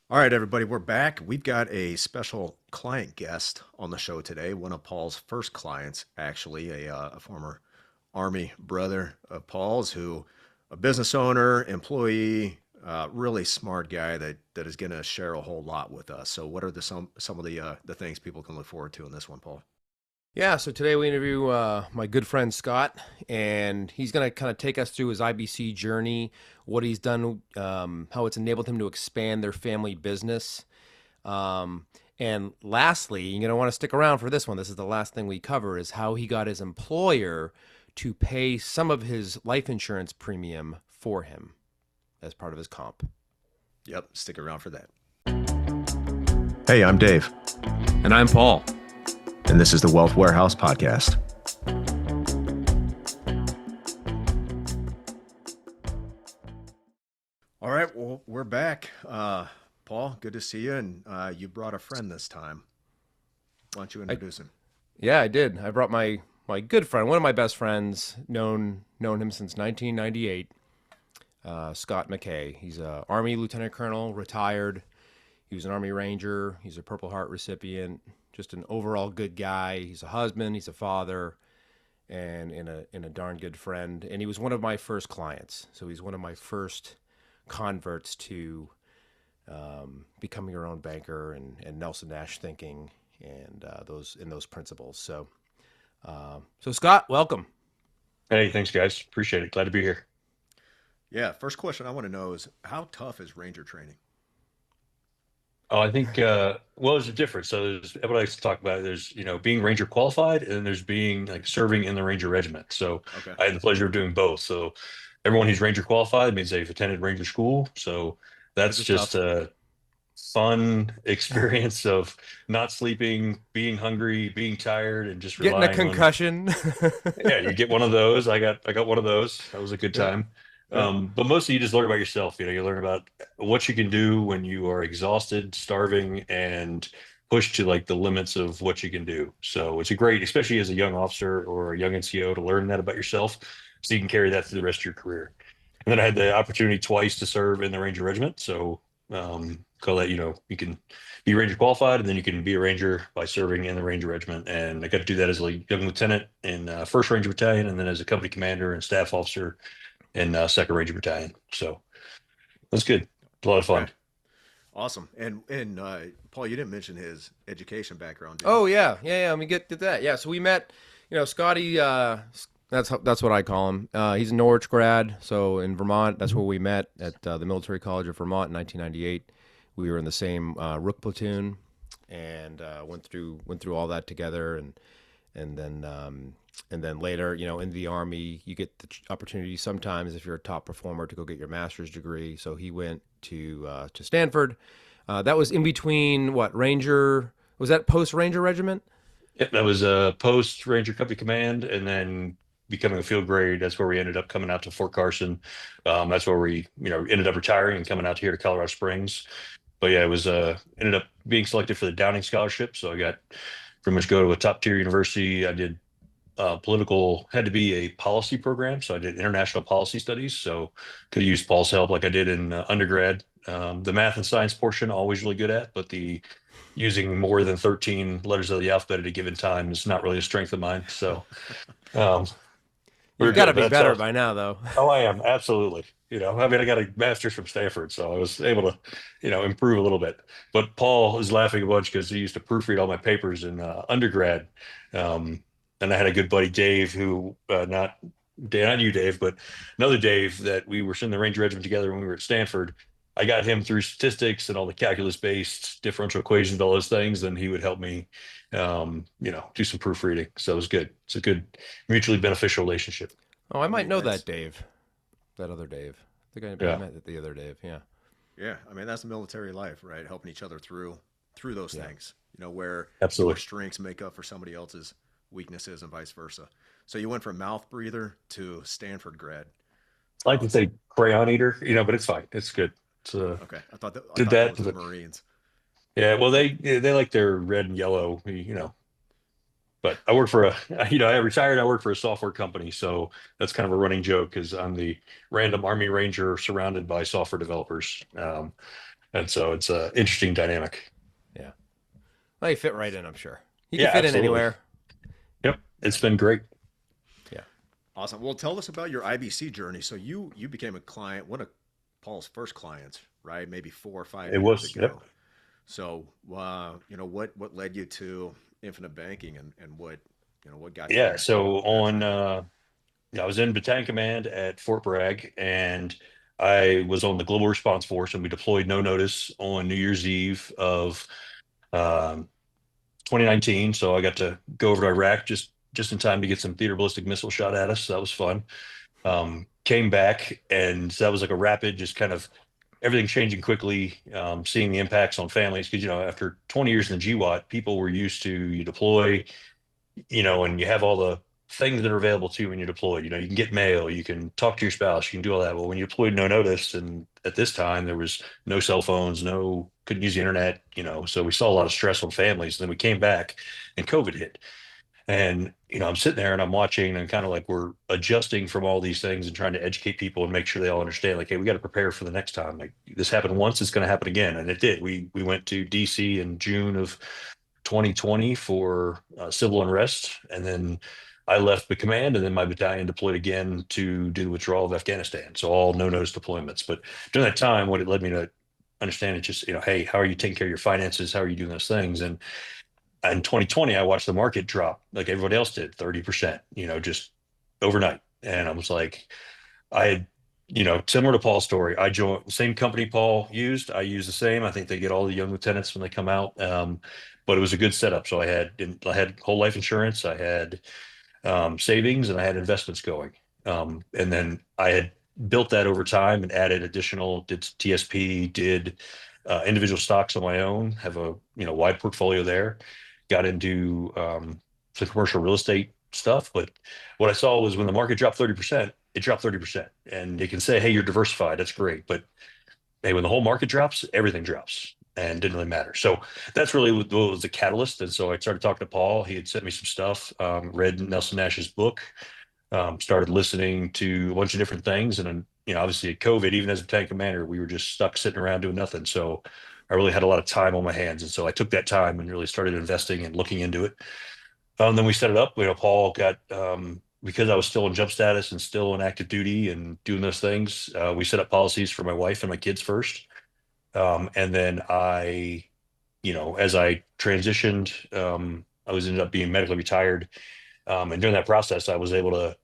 All right, everybody, we're back. We've got a special client guest on the show today. One of Paul's first clients, actually, a former Army brother of Paul's, who a business owner, employee, really smart guy that is going to share a whole lot with us. So, what are some of the things people can look forward to in this one, Paul? Yeah, so today we interview my good friend Scott, and he's going to kind of take us through his IBC journey, what he's done, how it's enabled him to expand their family business. And lastly, you're going to want to stick around for this one. This is the last thing we cover is how he got his employer to pay some of his life insurance premium for him as part of his comp. Yep, stick around for that. Hey, I'm Dave, And I'm Paul. and this is the Wealth Warehouse Podcast. All right, well, we're back. Paul, good to see you. And you brought a friend this time. Why don't you I, introduce him? yeah, I did. I brought my good friend, one of my best friends, known him since 1998. Scott McKay. He's a Army Lieutenant Colonel, retired. He was an Army Ranger. He's a Purple Heart recipient. Just an overall good guy. He's a husband. He's a father, and a darn good friend. And he was one of my first clients. So he's one of my first converts to becoming your own banker and Nelson Nash thinking and those principles. So Scott, welcome. Hey, thanks, guys. Appreciate it. Glad to be here. Yeah, first question I want to know is how tough is Ranger training? Oh, I think, well, there's a difference. So there's what I like to talk about. There's, being Ranger qualified, and there's being like serving in the Ranger Regiment. So Okay, I had the pleasure of doing both. So everyone who's Ranger qualified means they've attended Ranger school. So this that's is just tough. a fun experience of not sleeping, being hungry, being tired, and just Getting a relying on. concussion. Yeah, you get one of those. I got one of those. That was a good Yeah, time. yeah, But mostly you just learn about yourself. You learn about what you can do when you are exhausted, starving, and pushed to like the limits of what you can do. So it's a great, especially as a young officer or a young NCO, to learn that about yourself, so you can carry that through the rest of your career. And then I had the opportunity twice to serve in the Ranger Regiment. So call that, you can be Ranger qualified, and then you can be a Ranger by serving in the Ranger Regiment. And I got to do that as a young lieutenant in First Ranger Battalion, and then as a company commander and staff officer in Second Ranger Battalion. So that's good. A lot of okay, fun. awesome. And Paul, you didn't mention his education background, did you? Oh yeah. Let me get to that. Yeah, so we met. Scotty. That's what I call him. He's a Norwich grad, so in Vermont. That's where we met at the Military College of Vermont in 1998. We were in the same Rook platoon, and went through all that together, and then later, in the Army, you get the opportunity sometimes if you're a top performer to go get your master's degree. So he went to Stanford. That was in between what Ranger was that post Ranger Regiment? Yep, that was a post Ranger Company Command, and then becoming a field grade. That's where we ended up coming out to Fort Carson. That's where we, ended up retiring and coming out here to Colorado Springs. But yeah, it was ended up being selected for the Downing Scholarship. So I got pretty much go to a top tier university. I did political, had to be a policy program. So I did international policy studies. So could use Paul's help like I did in undergrad. The math and science portion, always really good at, but the using more than 13 letters of the alphabet at a given time is not really a strength of mine. So um, we were You've got to good, but be that's better all. by now, though. Oh, I am absolutely. I mean, I got a master's from Stanford, so I was able to, improve a little bit. But Paul is laughing a bunch because he used to proofread all my papers in undergrad. Um, and I had a good buddy, Dave, who not you, Dave, but another Dave that we were in the Ranger Regiment together when we were at Stanford. I got him through statistics and all the calculus-based differential equations, all those things, and he would help me, do some proofreading. So it was good. It's a good mutually beneficial relationship. Oh, I I might mean, know that that's Dave. That other Dave. I think I Yeah, met the other Dave. Yeah. yeah. I mean, that's military life, right? Helping each other through those Yeah. things. Where your absolutely. strengths make up for somebody else's weaknesses and vice versa. So you went from mouth breather to Stanford grad. I like to Um, say crayon eater, but it's fine. It's good. It's okay, I did thought that that. was the Marines. Yeah, well, they like their red and yellow, But I work for I retired. I work for a software company, so that's kind of a running joke because I'm the random Army Ranger surrounded by software developers. And so it's a interesting dynamic. Yeah. Well, you fit right in, I'm sure. You can Yeah, fit in absolutely. anywhere. Yep. It's been great. Yeah. Awesome. Well, tell us about your IBC journey. So you became a client, one of Paul's first clients, right? Maybe 4 or 5 It years was, yep. ago. So, what led you to infinite banking, and what got you Yeah. there? So yeah, I was in battalion command at Fort Bragg, and I was on the global response force, and we deployed no notice on New Year's Eve of um, 2019. So I got to go over to Iraq just in time to get some theater ballistic missile shot at us. So that was fun. Came back, and that was like a rapid, just kind of everything changing quickly, seeing the impacts on families. Because, after 20 years in the GWAT, people were used to you deploy, and you have all the things that are available to you when you deploy. You can get mail, you can talk to your spouse, you can do all that. Well, when you deployed no notice, and at this time there was no cell phones, no couldn't use the internet, so we saw a lot of stress on families. And then we came back, and COVID hit. And, I'm sitting there and I'm watching, and kind of like we're adjusting from all these things and trying to educate people and make sure they all understand, like, hey, we got to prepare for the next time. Like, this happened once, it's going to happen again. And it did. We went to DC in June of 2020 for civil unrest. And then I left the command, and then my battalion deployed again to do the withdrawal of Afghanistan. So all no notice deployments. But during that time, what it led me to understand is just, hey, how are you taking care of your finances? How are you doing those things? And in 2020, I watched the market drop like everybody else did, 30%, just overnight. And I was like, I had, similar to Paul's story, I joined the same company Paul used. I use the same. I think they get all the young lieutenants when they come out. But it was a good setup. So I had whole life insurance, I had savings, and I had investments going. And then I had built that over time and added additional, did TSP, did individual stocks on my own, have a wide portfolio there. Got into some commercial real estate stuff. But what I saw was when the market dropped 30%, it dropped 30%. And they can say, hey, you're diversified. That's great. But hey, when the whole market drops, everything drops. And didn't really matter. So that's really what was the catalyst. And so I started talking to Paul. He had sent me some stuff, read Nelson Nash's book, started listening to a bunch of different things. And then, obviously at COVID, even as a tank commander, we were just stuck sitting around doing nothing. So I really had a lot of time on my hands. And so I took that time and really started investing and looking into it. Then we set it up. Paul got, because I was still in jump status and still in active duty and doing those things, we set up policies for my wife and my kids first. And then as I transitioned, I was ended up being medically retired. And during that process, I was able to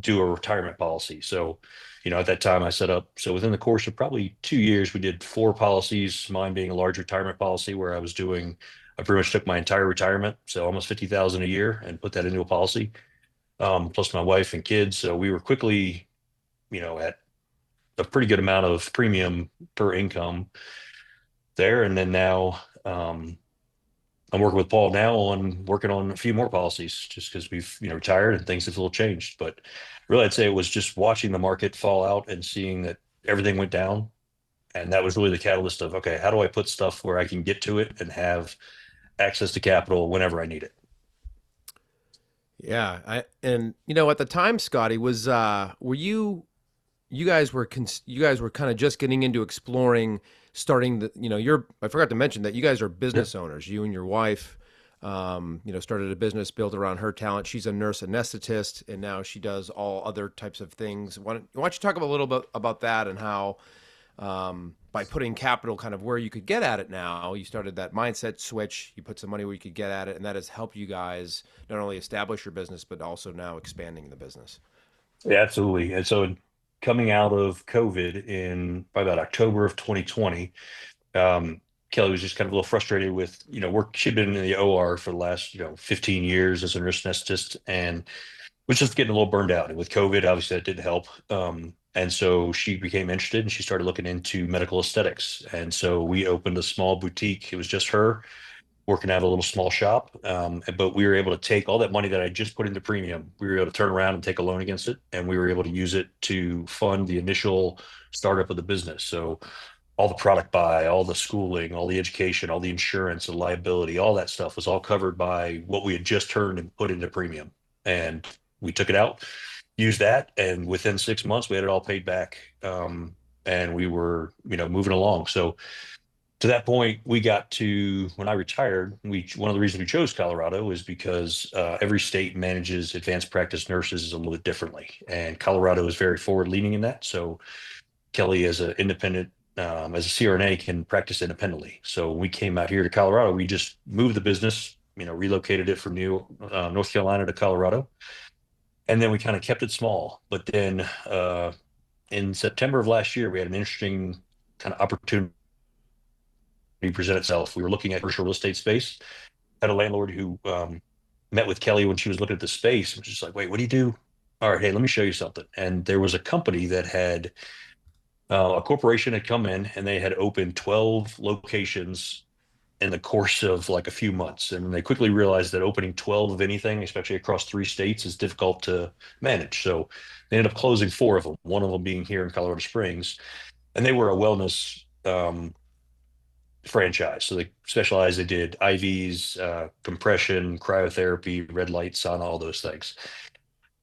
do a retirement policy. So, at that time I set up, so within the course of probably 2 years, we did four policies, mine being a large retirement policy where I pretty much took my entire retirement, so almost 50,000 a year, and put that into a policy, plus my wife and kids. So we were quickly, at a pretty good amount of premium per income there. And then now, I'm working with Paul now on working on a few more policies just because we've, retired and things have a little changed. But really, I'd say it was just watching the market fall out and seeing that everything went down. And that was really the catalyst of, okay, how do I put stuff where I can get to it and have access to capital whenever I need it? Yeah. And at the time, Scotty, were you guys were kind of just getting into exploring, starting I forgot to mention that you guys are Yeah. business owners, you and your wife. Started a business built around her talent. She's a nurse anesthetist, and now she does all other types of things. Why don't you talk a little bit about that, and how, by putting capital kind of where you could get at it now, you started that mindset switch, you put some money where you could get at it, and that has helped you guys not only establish your business, but also now expanding the business. Yeah, absolutely. And so coming out of COVID in probably about October of 2020, um, Kelly was just kind of a little frustrated with, work. She'd been in the OR for the last, 15 years as a nurse anesthetist, and was just getting a little burned out. And with COVID, obviously that didn't help. And so she became interested, and she started looking into medical aesthetics. And so we opened a small boutique. It was just her working out a little small shop. But we were able to take all that money that I just put into premium. We were able to turn around and take a loan against it. And we were able to use it to fund the initial startup of the business. So all the product buy, all the schooling, all the education, all the insurance and liability, all that stuff was all covered by what we had just turned and put into premium. And we took it out, used that, and within 6 months we had it all paid back. and we were, moving along. So to that point, we got to when I retired. One of the reasons we chose Colorado is because every state manages advanced practice nurses a little bit differently, and Colorado is very forward leaning in that. So Kelly, as an independent, as a CRNA, can practice independently. So when we came out here to Colorado, we just moved the business, relocated it from North Carolina to Colorado, and then we kind of kept it small. But then in September of last year, we had an interesting kind of opportunity present itself. We were looking at commercial real estate space. Had a landlord who met with Kelly when she was looking at the space, and was just like, "Wait, what do you do?" All right, hey, let me show you something. And there was a company that had a corporation had come in and they had opened 12 locations in the course of like a few months. And they quickly realized that opening 12 of anything, especially across 3 states, is difficult to manage. So they ended up closing 4 of them, one of them being here in Colorado Springs. And they were a wellness franchise. So they specialized, they did IVs, compression, cryotherapy, red light, sauna, all those things.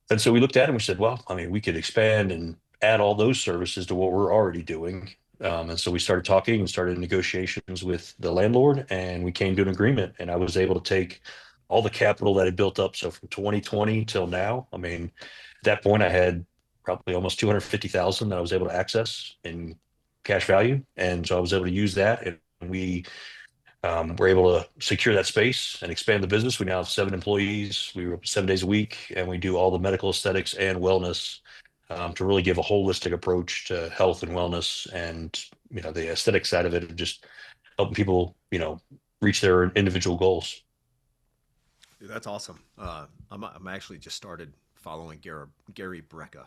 And so we looked at it and we said, well, I mean, we could expand and add all those services to what we're already doing. And so we started talking and started negotiations with the landlord, and we came to an agreement. And I was able to take all the capital that had built up. So from 2020 till now, I mean, at that point, I had probably almost 250,000 that I was able to access in cash value. And so I was able to use that. And we we're able to secure that space and expand the business. We now have 7 employees. We work 7 days a week, and we do all the medical aesthetics and wellness to really give a holistic approach to health and wellness, and the aesthetic side of it, of just helping people reach their individual goals. Dude, that's awesome. I'm actually just started following Gary Brecka.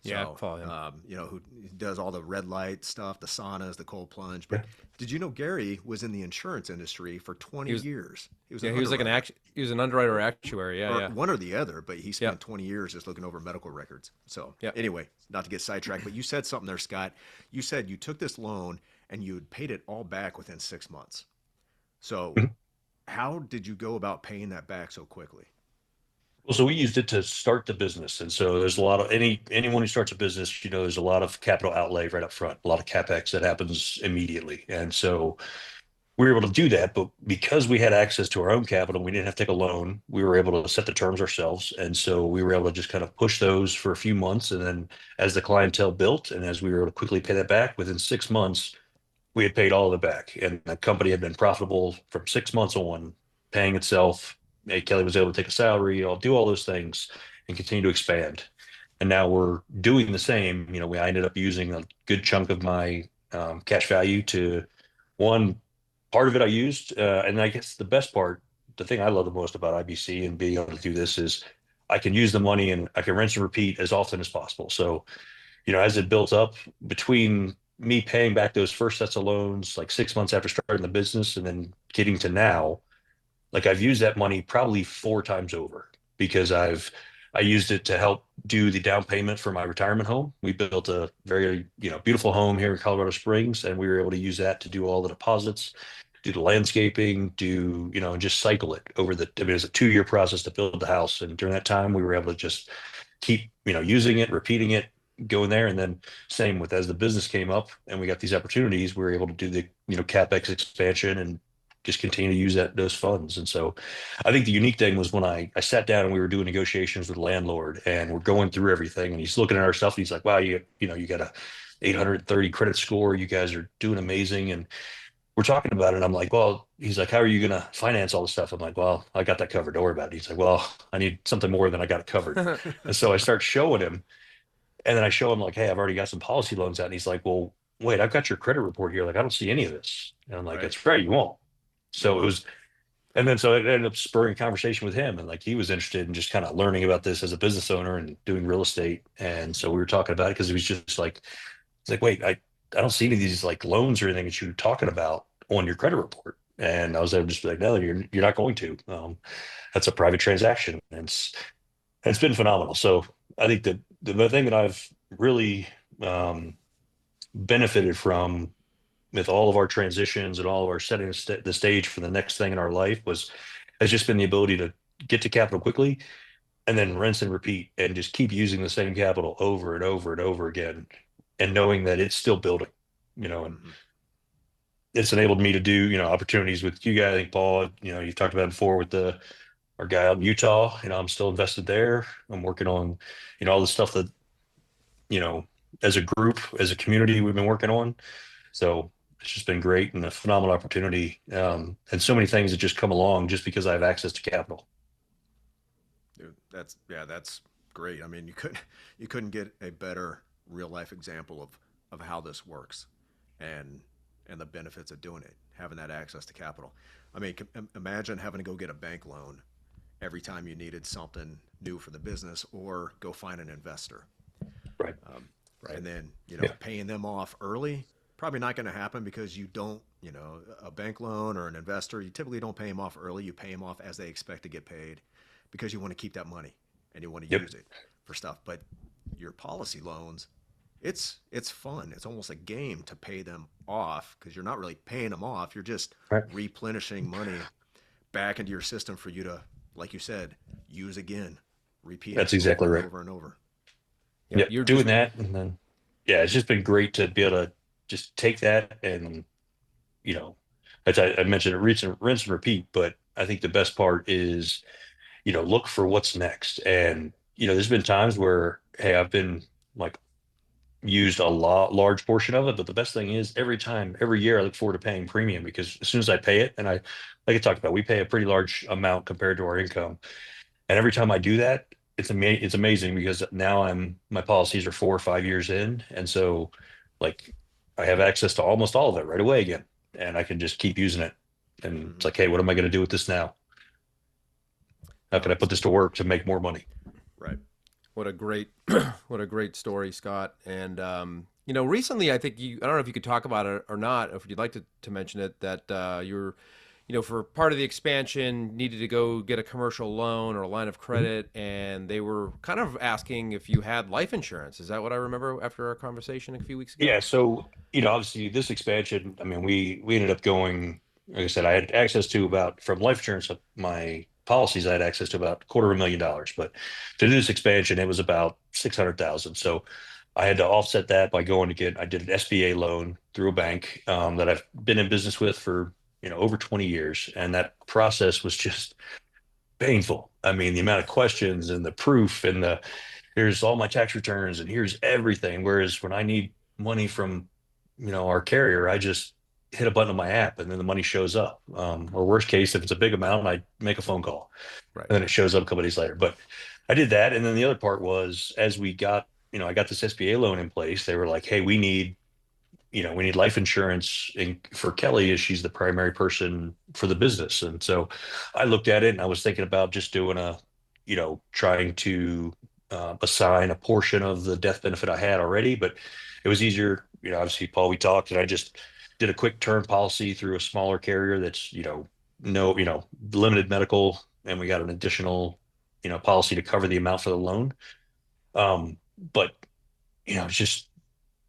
Yeah, So, follow him. who does all the red light stuff, the saunas, the cold plunge. Yeah. But did you know Gary was in the insurance industry for 20 He was years? He was yeah, an he was like underwriter, he was an underwriter or actuary. Yeah, or yeah. one or the other, but he Yep. spent 20 years just looking over medical records. So, Yep. anyway, not to get sidetracked, but you said something there, Scott. You said you took this loan and you had paid it all back within 6 months. So, how did you go about paying that back so quickly? Well, so we used it to start the business, and so there's a lot of anyone who starts a business, there's a lot of capital outlay right up front, a lot of capex that happens immediately, and so we were able to do that. But because we had access to our own capital, we didn't have to take a loan. We were able to set the terms ourselves, and so we were able to just kind of push those for a few months, and then as the clientele built, and as we were able to quickly pay that back, within 6 months, we had paid all of it back, and the company had been profitable from 6 months on, paying itself. Hey, Kelly was able to take a salary, I'll do all those things and continue to expand. And now we're doing the same. I ended up using a good chunk of my cash value to one part of it I used. And I guess the best part, the thing I love the most about IBC and being able to do this is I can use the money and I can rinse and repeat as often as possible. So as it built up between me paying back those first sets of loans, like 6 months after starting the business, and then getting to now, like I've used that money probably 4 times over because I used it to help do the down payment for my retirement home. We built a very, beautiful home here in Colorado Springs, and we were able to use that to do all the deposits, do the landscaping, and just cycle it over I mean, it was a 2-year process to build the house. And during that time, we were able to just keep, using it, repeating it, going there. And then same with as the business came up and we got these opportunities, we were able to do the, CapEx expansion and just continue to use those funds. And so I think the unique thing was when I sat down and we were doing negotiations with the landlord and we're going through everything and he's looking at our stuff and he's like, wow, you got a 830 credit score. You guys are doing amazing. And we're talking about it. And I'm like, well, he's like, how are you going to finance all this stuff? I'm like, well, I got that covered. Don't worry about it. He's like, well, I need something more than I got it covered. And so I start showing him, and then I show him like, hey, I've already got some policy loans out. And he's like, well, wait, I've got your credit report here. Like, I don't see any of this. And I'm like, Right. that's right, you won't. You So it won't. was, and then so it ended up spurring a conversation with him. And like, he was interested in just kind of learning about this as a business owner and doing real estate. And so we were talking about it because he was just like, it's like, wait, I don't see any of these like loans or anything that you're talking about on your credit report. And I was able to just be like, no, you're not going to. That's a private transaction. And it's been phenomenal. So I think that the thing that I've really um, benefited from with all of our transitions and all of our setting the stage for the next thing in our life has just been the ability to get to capital quickly and then rinse and repeat and just keep using the same capital over and over and over again and knowing that it's still building, and Hmm. it's enabled me to do, opportunities with you guys. I think Paul, you talked about before with our guy out in Utah. I'm still invested there. I'm working on, all the stuff that, you know, as a group, as a community, we've been working on. So it's just been great and a phenomenal opportunity. And so many things that just come along just because I have access to capital. Dude, that's great. I mean, you couldn't get a better real life example of how this works, and and the benefits of doing it, having that access to capital. I mean, imagine having to go get a bank loan every time you needed something new for the business or go find an investor. Right. Um, Right. and then, Yeah. paying them off early, probably not going to happen because you don't, a bank loan or an investor, you typically don't pay them off early. You pay them off as they expect to get paid because you want to keep that money and you want to Yep. use it for stuff. But your policy loans, it's fun. It's almost a game to pay them off because you're not really paying them off. You're just Right. replenishing money back into your system for you to, like you said, use again, repeat it That's over exactly and right. over and over. Yeah, Yep. you're Doing just that. And then, yeah, it's just been great to be able to just take that and, you know, as I mentioned, rinse and repeat. But I think the best part is, look for what's next. And, there's been times where, hey, I've been like used a large portion of it. But the best thing is every time, every year, I look forward to paying premium because as soon as I pay it, and like I talked about, we pay a pretty large amount compared to our income. And every time I do that, it's amazing because now my policies are 4 or 5 years in. And so like I have access to almost all of it right away again. And I can just keep using it. And it's Hmm. like, hey, what am I going to do with this now? How No, can I put it's this to work to make more money? right. what a great what a great story, Scott. And recently I think I don't know if you could talk about it or not, if you'd like to mention it, that you're for part of the expansion needed to go get a commercial loan or a line of Mhm. credit, and they were kind of asking if you had life insurance. Is that what I remember after our conversation a few weeks ago? Yeah. So, obviously this expansion, I mean, we ended up going, like I said, I had access to about from life insurance, my policies, I had access to about $250,000. But to do this expansion, it was about 600,000. So I had to offset that by I did an SBA loan through a bank that I've been in business with for, over 20 years. And that process was just painful. I mean, the amount of questions and the proof and here's all my tax returns and here's everything. Whereas when I need money from, our carrier, I just hit a button on my app and then the money shows up. Or worst case, if it's a big amount, I make a phone call Right. and then it shows up a couple days later. But I did that. And then the other part was as I got this SBA loan in place, they were like, hey, we need life insurance for Kelly as she's the primary person for the business. And so I looked at it and I was thinking about just doing trying to assign a portion of the death benefit I had already, but it was easier. Obviously, Paul, we talked and I just did a quick term policy through a smaller carrier that's, no, limited medical, and we got an additional, policy to cover the amount for the loan. But, it's just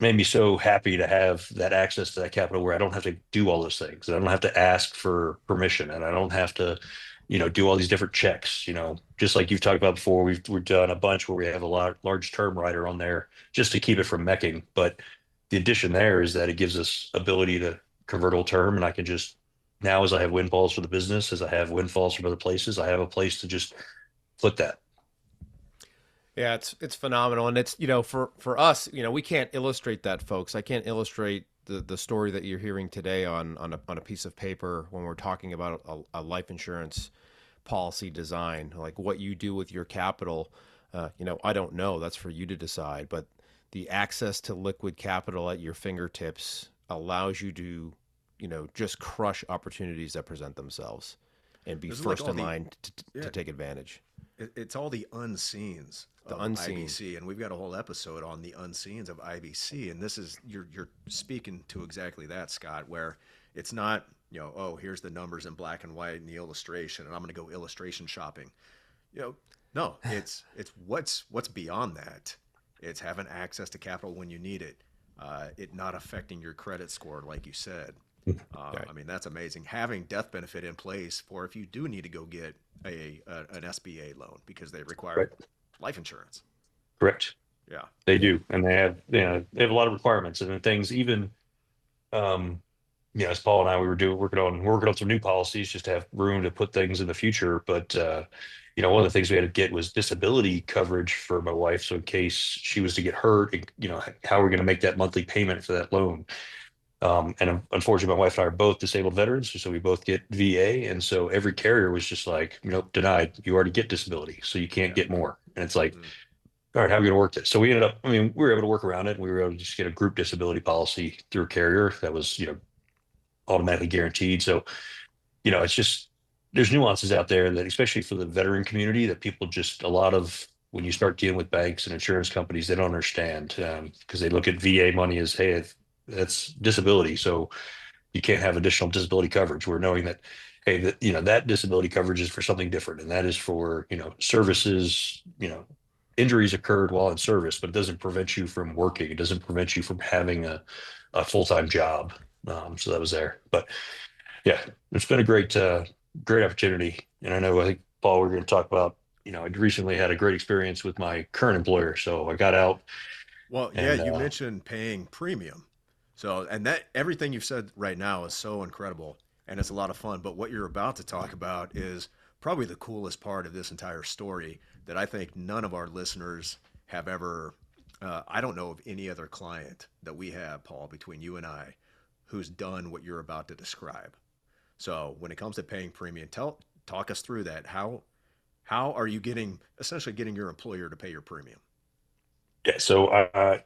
made me so happy to have that access to that capital where I don't have to do all those things. And I don't have to ask for permission and I don't have to, do all these different checks, just like you've talked about before. We've done a bunch where we have a large term rider on there just to keep it from mecking. But the addition there is that it gives us ability to convert old term and I can just now as I have windfalls for the business, as I have windfalls from other places, I have a place to just flip that. Yeah, it's phenomenal, and it's for us, we can't illustrate that, folks. I can't illustrate the story that you're hearing today on a piece of paper when we're talking about a life insurance policy design, like what you do with your capital. I don't know. That's for you to decide. But the access to liquid capital at your fingertips allows you to, just crush opportunities that present themselves and be This is like first all in the line to yeah, take advantage. it's all the unseens The of unseen. IBC, and we've got a whole episode on the unseens of IBC. And this is you're speaking to exactly that, Scott, where it's not oh, here's the numbers in black and white in the illustration, and I'm going to go illustration shopping. No, it's what's beyond that. It's having access to capital when you need it. It not affecting your credit score, like you said. Right. I mean, that's amazing. Having death benefit in place for if you do need to go get an SBA loan because they require Right. life insurance. Correct. Yeah. They do, and they have a lot of requirements and then things even. Um, as Paul and I we were doing working on some new policies just to have room to put things in the future. But one of the things we had to get was disability coverage for my wife, so in case she was to get hurt, how are we going to make that monthly payment for that loan? And unfortunately, my wife and I are both disabled veterans, so we both get VA, and so every carrier was just like, denied. You already get disability, so you can't Yeah. get more. And it's like, Mm, all right, how are we going to work this? So we ended up, I mean, we were able to work around it. We were able to just get a group disability policy through a carrier that was, automatically guaranteed. So, it's just there's nuances out there that, especially for the veteran community, that people just a lot of when you start dealing with banks and insurance companies, they don't understand because they look at VA money as, hey, that's disability, so you can't have additional disability coverage. We're knowing that, hey, that disability coverage is for something different, and that is for services. Injuries occurred while in service, but it doesn't prevent you from working. It doesn't prevent you from having a full-time job. So that was there, but yeah, it's been a great opportunity. And I think Paul, we're going to talk about, I recently had a great experience with my current employer. So I got out well, yeah, and you mentioned paying premium. So, and that everything you've said right now is so incredible and it's a lot of fun. But what you're about to talk about is probably the coolest part of this entire story that I think none of our listeners have ever. I don't know of any other client that we have, Paul, between you and I, who's done what you're about to describe. So, when it comes to paying premium, talk us through that. How are you getting essentially getting your employer to pay your premium? yeah, so I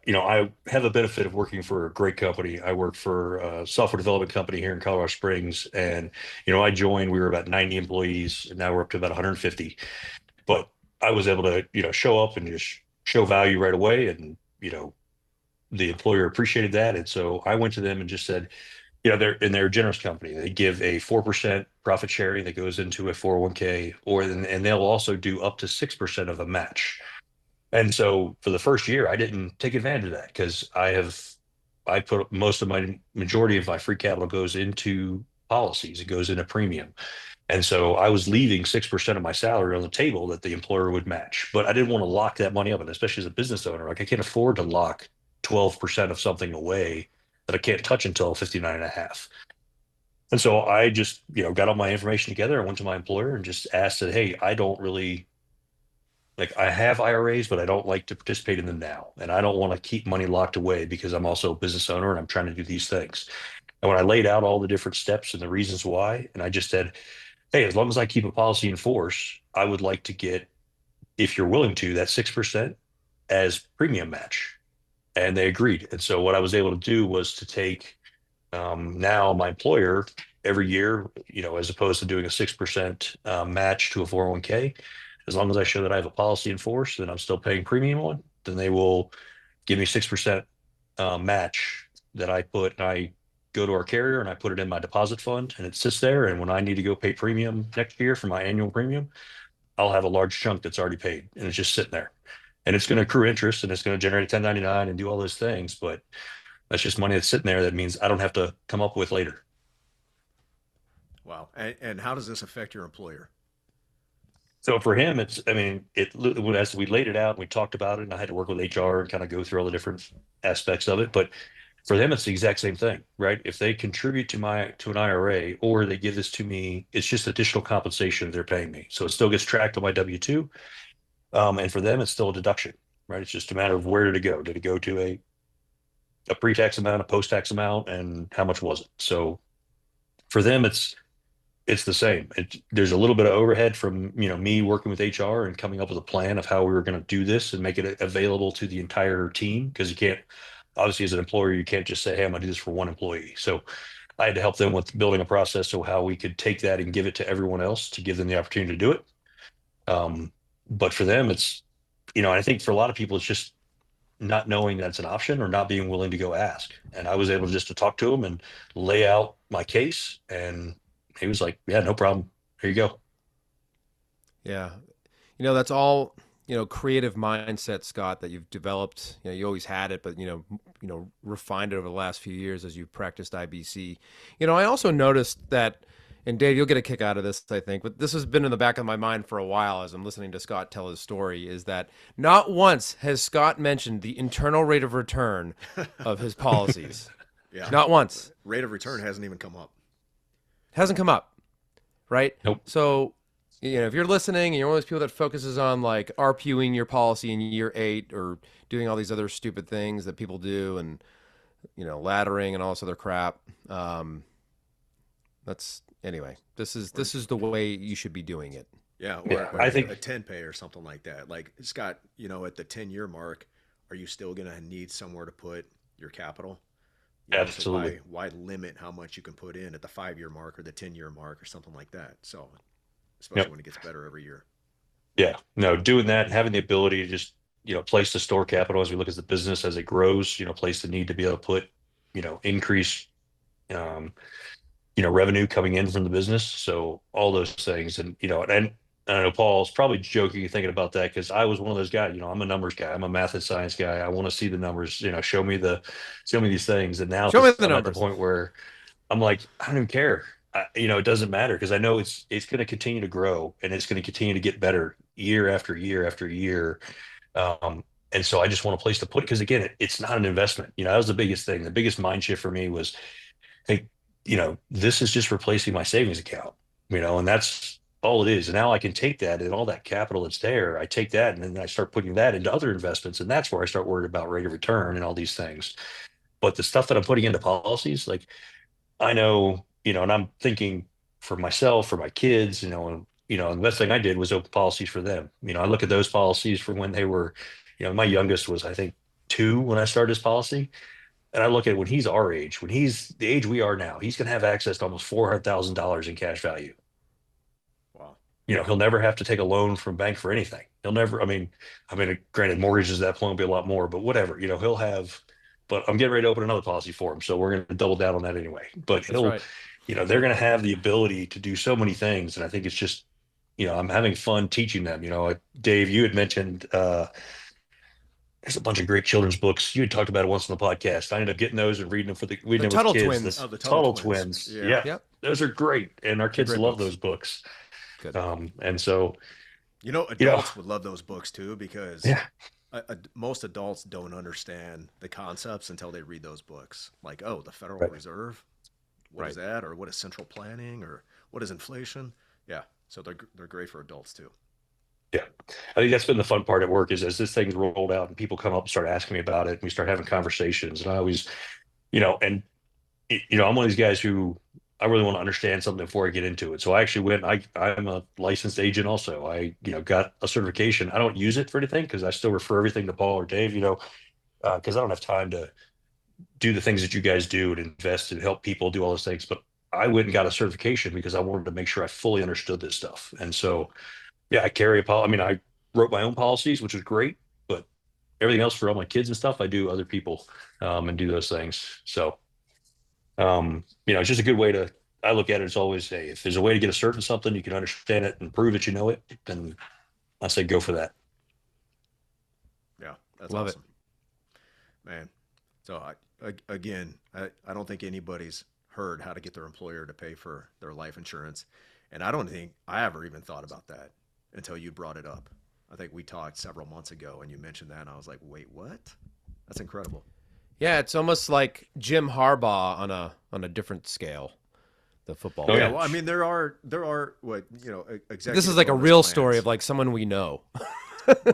have the benefit of working for a great company. I work for a software development company here in Colorado Springs, and I joined. We were about 90 employees, and now we're up to about 150. But I was able to show up and just show value right away, and the employer appreciated that, and so I went to them and just said, they're a generous company. They give a 4% profit sharing that goes into a 401k, and they'll also do up to 6% of a match. And so for the first year, I didn't take advantage of that because I put most of my majority of my free capital goes into policies. It goes into premium. And so I was leaving 6% of my salary on the table that the employer would match. But I didn't want to lock that money up. And especially as a business owner, like I can't afford to lock 12% of something away that I can't touch until 59 and a half. And so I just, got all my information together. I went to my employer and just asked that, hey, I don't really like I have IRAs, but I don't like to participate in them now. And I don't want to keep money locked away because I'm also a business owner and I'm trying to do these things. And when I laid out all the different steps and the reasons why, and I just said, hey, as long as I keep a policy in force, I would like to get, if you're willing to, that 6% as premium match. And they agreed. And so what I was able to do was to take now my employer every year, as opposed to doing a 6% match to a 401k, as long as I show that I have a policy in force that I'm still paying premium on, then they will give me 6% match that I put, and I go to our carrier and I put it in my deposit fund and it sits there. And when I need to go pay premium next year for my annual premium, I'll have a large chunk that's already paid and it's just sitting there. And it's going to accrue interest and it's going to generate a 1099 and do all those things. But that's just money that's sitting there that means I don't have to come up with later. Wow. And how does this affect your employer? So for him, I mean, as we laid it out and we talked about it, and I had to work with HR and kind of go through all the different aspects of it. But for them, it's the exact same thing, right? If they contribute to an IRA or they give this to me, it's just additional compensation they're paying me. So it still gets tracked on my W-2. And for them, it's still a deduction, right? It's just a matter of where did it go? Did it go to a pre-tax amount, a post-tax amount, and how much was it? So for them, it's the same. There's a little bit of overhead from me working with HR and coming up with a plan of how we were going to do this and make it available to the entire team because you can't obviously as an employer you can't just say, hey, I'm going to do this for one employee. So I had to help them with building a process so how we could take that and give it to everyone else to give them the opportunity to do it. But for them, it's I think for a lot of people it's just not knowing that's an option or not being willing to go ask. And I was able just to talk to him and lay out my case. And he was like, yeah, no problem. Here you go. Yeah. That's all, creative mindset, Scott, that you've developed. You always had it, but, refined it over the last few years as you've practiced IBC. I also noticed that And Dave, you'll get a kick out of this, I think. But this has been in the back of my mind for a while as I'm listening to Scott tell his story, is that not once has Scott mentioned the internal rate of return of his policies. Yeah. Not once. Rate of return hasn't even come up. Hasn't come up, right? Nope. So, if you're listening and you're one of those people that focuses on like RPUing your policy in year 8 or doing all these other stupid things that people do and, laddering and all this other crap, that's anyway. This is the way you should be doing it. Yeah, Yeah, or I think a 10 pay or something like that. Like Scott, at the 10-year mark, are you still going to need somewhere to put your capital? So absolutely. why limit how much you can put in at the 5-year mark or the 10-year mark or something like that? So, especially Yep. when it gets better every year. Yeah. No, doing that, and having the ability to just, place the store capital as we look at the business as it grows, place the need to be able to put, increase, um, revenue coming in from the business. So all those things. And I know Paul's probably joking, thinking about that because I was one of those guys, I'm a numbers guy. I'm a math and science guy. I want to see the numbers, show me these things. And now Show me the I'm at the numbers. point where I'm like, I don't even care. It doesn't matter because I know it's going to continue to grow and it's going to continue to get better year after year after year. And so I just want a place to put it because again, it's not an investment. That was the biggest thing. The biggest mind shift for me was, hey, this is just replacing my savings account, and that's all it is. And now I can take that and all that capital that's there, I take that and then I start putting that into other investments. And that's where I start worried about rate of return and all these things. But the stuff that I'm putting into policies, like I know, and I'm thinking for myself, for my kids, and the best thing I did was open policies for them. I look at those policies from when they were, my youngest was, I think, 2 when I started his policy. And I look at when he's our age, when he's the age we are now, he's going to have access to almost $400,000 in cash value. Wow. He'll never have to take a loan from bank for anything. He'll never, granted, mortgages at that point will be a lot more, but whatever, he'll have, but I'm getting ready to open another policy for him. So we're going to double down on that anyway. But That's right. they're going to have the ability to do so many things. And I think it's just, I'm having fun teaching them. Dave, you had mentioned, there's a bunch of great children's books. You had talked about it once on the podcast. I ended up getting those and reading them reading them Tuttle with kids. Twins. The Oh, the Tuttle Twins. Twins. Yeah. Yeah. Yep. Those are great. And our They're kids great love books. those books. Good. And so, Adults would love those books too because yeah, most adults don't understand the concepts until they read those books. Like, oh, the Federal right. Reserve, what is that? Or what is central planning? Or what is inflation? Yeah, so they're great for adults too. Yeah. I think that's been the fun part at work is as this thing's rolled out and people come up and start asking me about it and we start having conversations. And I always, and I'm one of these guys who I really want to understand something before I get into it. So I actually I'm a licensed agent also. I, got a certification. I don't use it for anything because I still refer everything to Paul or Dave, because I don't have time to do the things that you guys do and invest and help people do all those things. But I went and got a certification because I wanted to make sure I fully understood this stuff. And so, yeah, I carry a policy. I wrote my own policies, which was great, but everything else for all my kids and stuff, I do other people and do those things. So, it's just a good way to, I look at it as always, hey, if there's a way to get a certain something, you can understand it and prove that you know it, then I say go for that. Yeah, that's Love awesome, man. So I don't think anybody's heard how to get their employer to pay for their life insurance, and I don't think I ever even thought about that until you brought it up. I think we talked several months ago, and you mentioned that, and I was like, wait, what? That's incredible. Yeah, it's almost like Jim Harbaugh on a different scale. The football. Oh, Yeah, yeah. well, I mean, there are what executive. This is like a bonus real plans. story of like someone we know.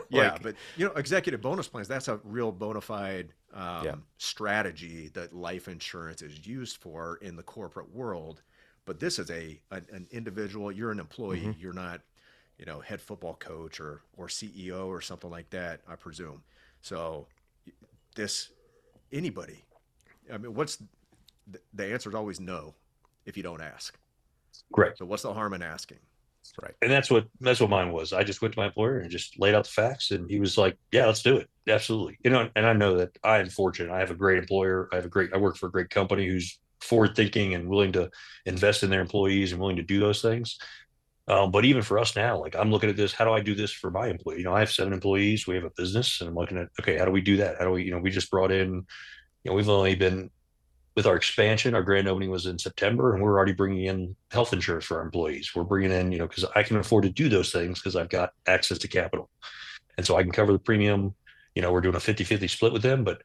Yeah, Like, but executive bonus plans, that's a real bona fide Yeah. strategy that life insurance is used for in the corporate world. But this is an individual, you're an employee, Mhm. you're not, head football coach or CEO or something like that, I presume. So this anybody, I mean, the answer is always no if you don't ask. Correct. So what's the harm in asking? right. And that's what mine was. I just went to my employer and just laid out the facts, and he was like, "Yeah, let's do it, absolutely." And I know that I am fortunate. I have a great employer. I work for a great company who's forward thinking and willing to invest in their employees and willing to do those things. But even for us now, like I'm looking at this, how do I do this for my employee? I have 7 employees. We have a business, and I'm looking at, okay, how do we do that? How do we, we just brought in, we've only been with our expansion, our grand opening was in September, and we're already bringing in health insurance for our employees. We're bringing in, because I can afford to do those things because I've got access to capital. And so I can cover the premium. We're doing a 50-50 split with them, but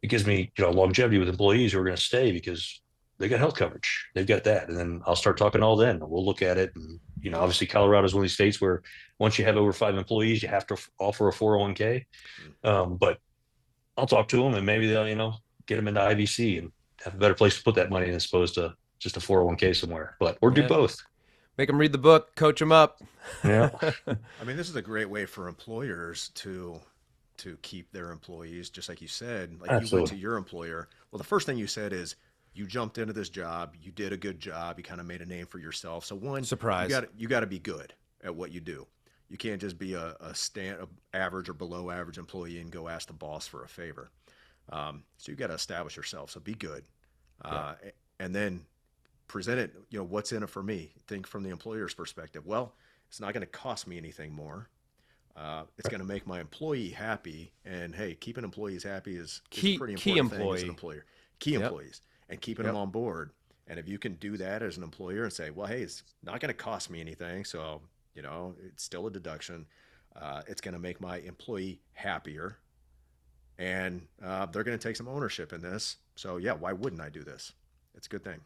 it gives me, longevity with employees who are going to stay because they got health coverage. They've got that. And then I'll start talking all then. We'll look at it. And, obviously Colorado is one of these states where once you have over 5 employees, you have to offer a 401k. But I'll talk to them and maybe they'll, get them into IVC and have a better place to put that money as opposed to just a 401k somewhere. But or do Yeah. both. Make them read the book, coach them up. Yeah. I mean, this is a great way for employers to keep their employees, just like you said. Like you went to Absolutely. your employer. Well, the first thing you said is you jumped into this job, you did a good job, you kind of made a name for yourself. So one, Surprise. you got to be good at what you do. You can't just be a average or below average employee and go ask the boss for a favor. So you got to establish yourself. So be good, Yeah. uh, and then present it. What's in it for me? Think from the employer's perspective. Well, it's not going to cost me anything more. It's going to make my employee happy, and hey, keeping employees happy is a pretty Key important thing as an employee. employer. Key Yep. employees and keeping them Yep. on board. And if you can do that as an employer and say, well, hey, it's not going to cost me anything, so it's still a deduction. It's going to make my employee happier, and they're going to take some ownership in this. So yeah, why wouldn't I do this? It's a good thing.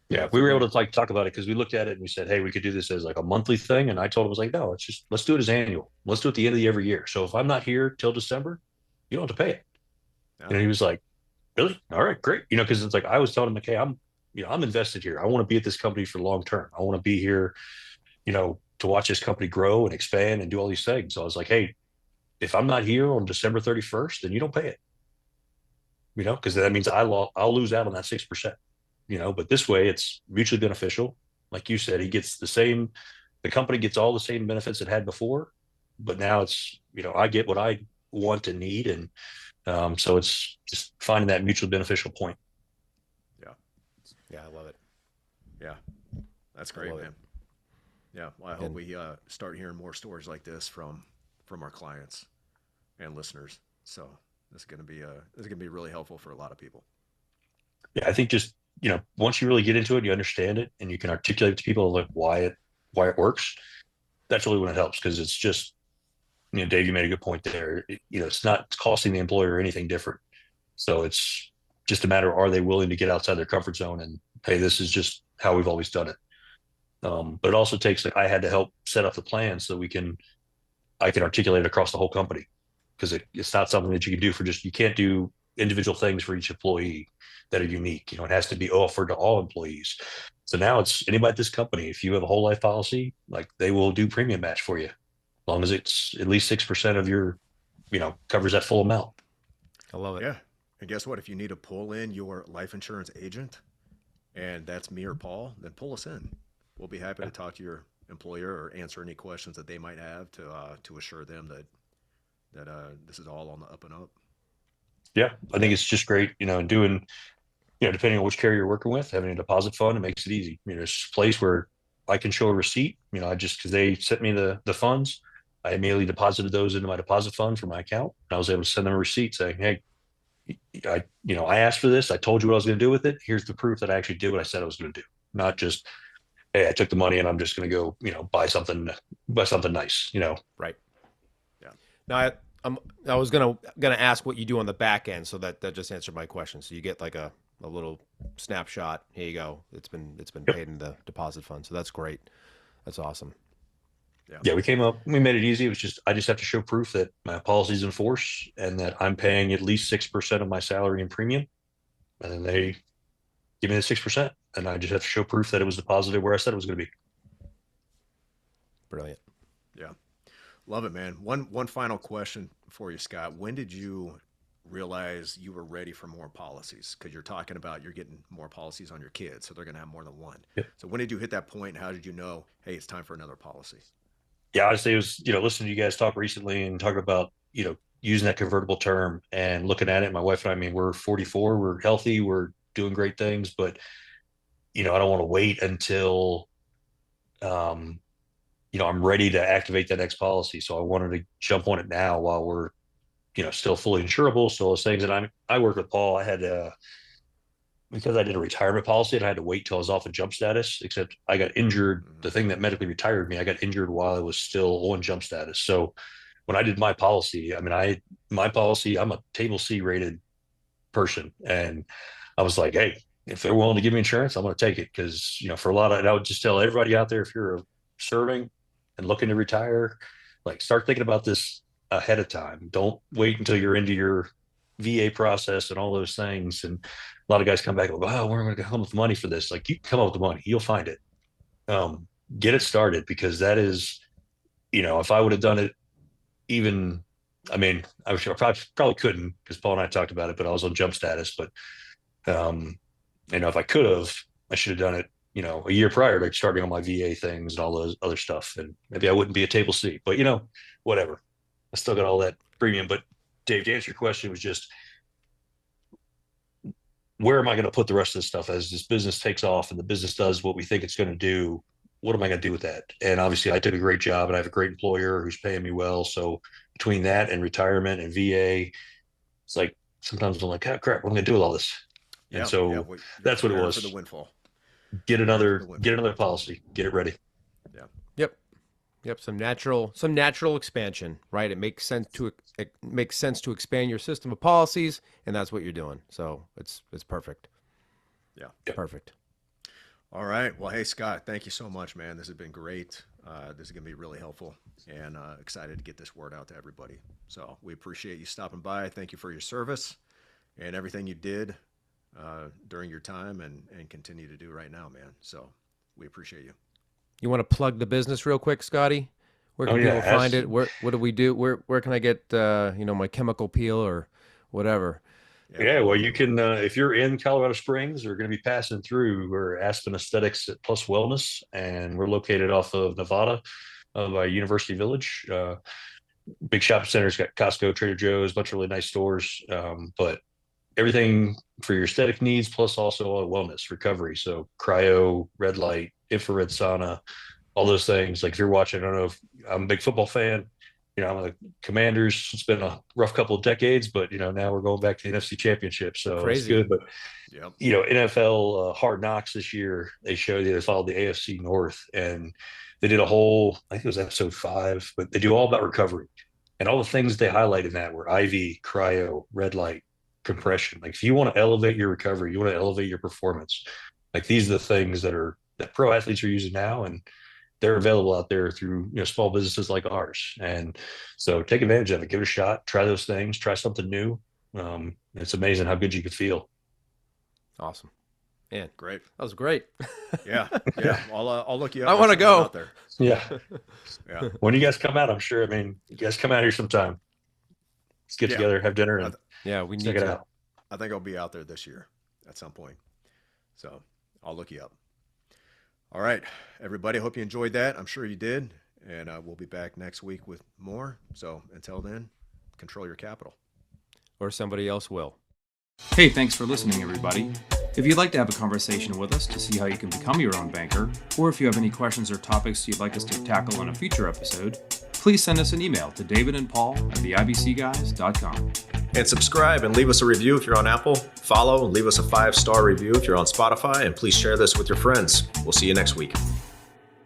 Yeah, we were able to like talk about it because we looked at it and we said, hey, we could do this as like a monthly thing. And I told him, I was like, no, let's do it as annual. Let's do it at the end of the every year. So if I'm not here till December, you don't have to pay it. Yeah, And he was like, really? All right, great. Because it's like I was telling him, okay, I'm invested here. I want to be at this company for long term. I want to be here, to watch this company grow and expand and do all these things. So I was like, hey, if I'm not here on December 31st, then you don't pay it. Because that means I'll lose out on that 6%. But this way it's mutually beneficial. Like you said, he gets the company gets all the same benefits it had before, but now it's, I get what I want and need. And so it's just finding that mutually beneficial point. yeah, Yeah, I love it. yeah. That's I great, love it. man. Yeah, well, I hope And we start hearing more stories like this from our clients and listeners. So this is gonna be really helpful for a lot of people. Yeah, I think just, once you really get into it, you understand it and you can articulate to people like why it works. That's really when it helps because it's just, Dave, you made a good point there. It's not costing the employer anything different. So it's just a matter of are they willing to get outside their comfort zone and hey, this is just how we've always done it. But it also takes like I had to help set up the plan so I can articulate it across the whole company because it's not something that you can do for just you can't do individual things for each employee that are unique. It has to be offered to all employees. So now it's anybody at this company. If you have a whole life policy, like they will do premium match for you, as long as it's at least 6% of your, covers that full amount. I love it. Yeah, and guess what? If you need to pull in your life insurance agent, and that's me or Paul, then pull us in. We'll be happy to talk to your employer or answer any questions that they might have to assure them that this is all on the up and up. Yeah, I think Yeah. it's just great, and doing, depending on which carrier you're working with, having a deposit fund, it makes it easy. It's a place where I can show a receipt, I just, because they sent me the funds, I immediately deposited those into my deposit fund for my account. And I was able to send them a receipt saying, hey, I asked for this. I told you what I was going to do with it. Here's the proof that I actually did what I said I was going to do. Not just, hey, I took the money and I'm just going to go, buy something nice, Right. Yeah. Now I was gonna ask what you do on the back end, so that just answered my question. So you get like a little snapshot. Here you go. It's been Yep. paid in the deposit fund. So that's great. That's awesome. Yeah. Yeah, we made it easy. It was just, I just have to show proof that my policy's in force and that I'm paying at least 6% of my salary in premium. And then they give me the 6%. And I just have to show proof that it was deposited where I said it was going to be. Brilliant. Yeah. Love it, man. One final question for you, Scott. When did you realize you were ready for more policies? Because you're talking about you're getting more policies on your kids, so they're going to have more than one. Yep. So when did you hit that point, and how did you know, hey, it's time for another policy? Yeah, honestly, it was, listening to you guys talk recently and talk about, using that convertible term and looking at it. My wife and we're 44, we're healthy, we're doing great things, but, I don't want to wait until, um, I'm ready to activate that next policy. So I wanted to jump on it now while we're, still fully insurable. So those things. And I worked with Paul. I had because I did a retirement policy and I had to wait till I was off of jump status, except I got injured. The thing that medically retired me, I got injured while I was still on jump status. So when I did my policy, I mean, my policy, I'm a table C rated person. And I was like, hey, if they're willing to give me insurance, I'm going to take it. Cause for a lot of, and I would just tell everybody out there, if you're serving and looking to retire, like start thinking about this ahead of time. Don't wait until you're into your VA process and all those things. And a lot of guys come back and go, oh, where am I going to come up with money for this? Like, you can come up with the money, you'll find it. Get it started, because that is, if I would have done it, even, I mean, I probably couldn't, because Paul and I talked about it, but I was on jump status. But if I could have, I should have done it, a year prior to starting on my VA things and all those other stuff. And maybe I wouldn't be a table C, but whatever. I still got all that premium. But Dave, to answer your question, was just, where am I going to put the rest of this stuff as this business takes off and the business does what we think it's going to do? What am I going to do with that? And obviously I did a great job and I have a great employer who's paying me well. So between that and retirement and VA, it's like, sometimes I'm like, oh crap, what am I going to do with all this? And that's what it was. For the windfall. Get another policy, get it ready. Yeah. Yep. Some natural expansion, right? It makes sense to expand your system of policies, and that's what you're doing. So it's perfect. Yeah. Perfect. All right. Well, hey, Scott, thank you so much, man. This has been great. This is going to be really helpful, and excited to get this word out to everybody. So we appreciate you stopping by. Thank you for your service and everything you did during your time and continue to do right now, man. So we appreciate you. You want to plug the business real quick, Scotty? Where can people find it? What do we do? Where can I get my chemical peel or whatever? Yeah, well, you can if you're in Colorado Springs or going to be passing through, we're Aspen Aesthetics at Plus Wellness, and we're located off of Nevada by University Village. Big shopping centers, got Costco, Trader Joe's, a bunch of really nice stores. But everything for your aesthetic needs, plus also a wellness recovery. So cryo, red light, infrared sauna, all those things. Like if you're watching, I don't know if I'm a big football fan, I'm the Commanders. It's been a rough couple of decades, but now we're going back to the NFC Championship. So Crazy. It's good. But NFL Hard Knocks this year, they followed the AFC North, and they did a whole, I think it was episode 5, but they do all about recovery. And all the things they highlight in that were IV, cryo, red light, compression. Like if you want to elevate your recovery, you want to elevate your performance, like these are the things that pro athletes are using now, and they're available out there through small businesses like ours. And so take advantage of it, give it a shot, try those things, try something new. It's amazing how good you could feel. Awesome. Man, great. That was great. Yeah. I'll look you up. I want to go out there. Yeah. When you guys come out, I'm sure, you guys come out here sometime. Let's get together, have dinner, and we need check it out. I think I'll be out there this year at some point. So I'll look you up. All right, everybody. Hope you enjoyed that. I'm sure you did. And we'll be back next week with more. So until then, control your capital. Or somebody else will. Hey, thanks for listening, everybody. If you'd like to have a conversation with us to see how you can become your own banker, or if you have any questions or topics you'd like us to tackle on a future episode, please send us an email to davidandpaul@theibcguys.com. And subscribe and leave us a review if you're on Apple. Follow and leave us a 5-star review if you're on Spotify. And please share this with your friends. We'll see you next week.